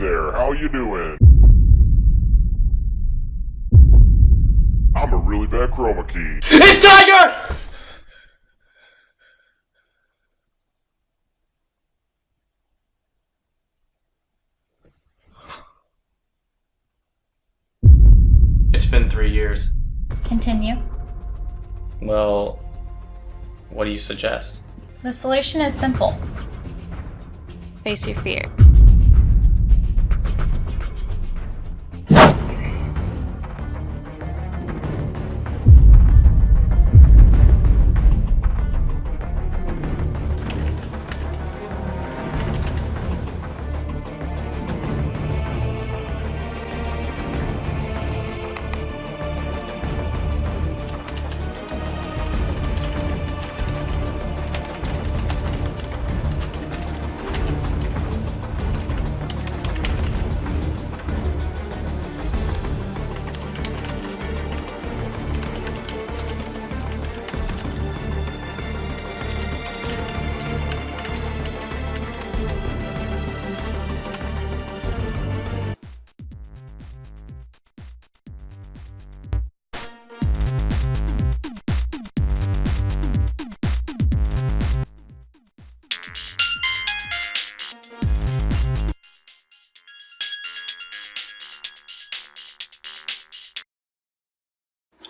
there, how you doing? I'm a really bad chroma key. It's Tiger! It's been 3 years. Continue. Well, what do you suggest? The solution is simple. Face your fear.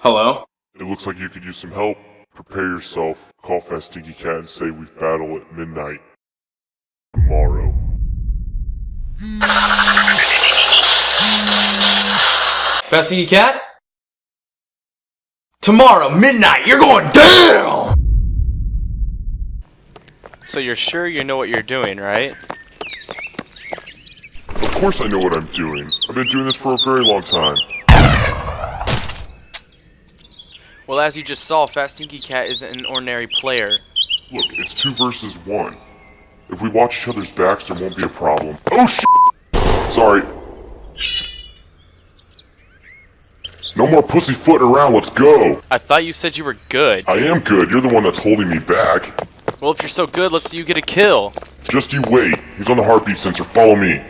Hello? It looks like you could use some help. Prepare yourself. Call Fat Stinky Cat and say we battle at midnight tomorrow. Fat Stinky Cat? Tomorrow, midnight, you're going down! So you're sure you know what you're doing, right? Of course I know what I'm doing. I've been doing this for a very long time. Well, as you just saw, Fat Stinky Cat isn't an ordinary player. Look, it's 2 versus 1. If we watch each other's backs, there won't be a problem. Oh shit! Sorry. No more pussyfooting around, let's go! I thought you said you were good. I am good, you're the one that's holding me back. Well, if you're so good, let's see you get a kill. Just you wait. He's on the heartbeat sensor, follow me.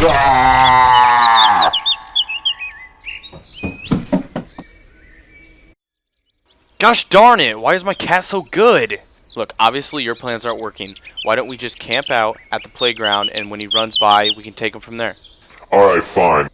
Ah! Gosh darn it, why is my cat so good? Look, obviously your plans aren't working. Why don't we just camp out at the playground, and when he runs by, we can take him from there. Alright, fine.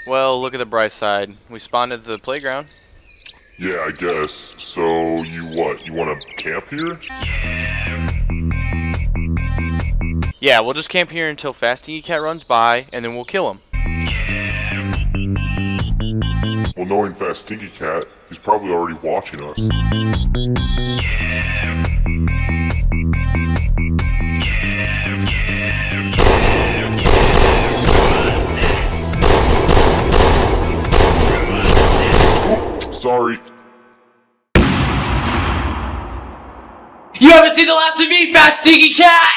Well, look at the bright side. We spawned at the playground. Yeah, I guess. So, you what? You wanna camp here? Yeah, we'll just camp here until Fat Stinky Cat runs by, and then we'll kill him. Well, knowing Fat Stinky Cat, he's probably already watching us. Sorry. You haven't seen the last of me, Fat Stinky Cat!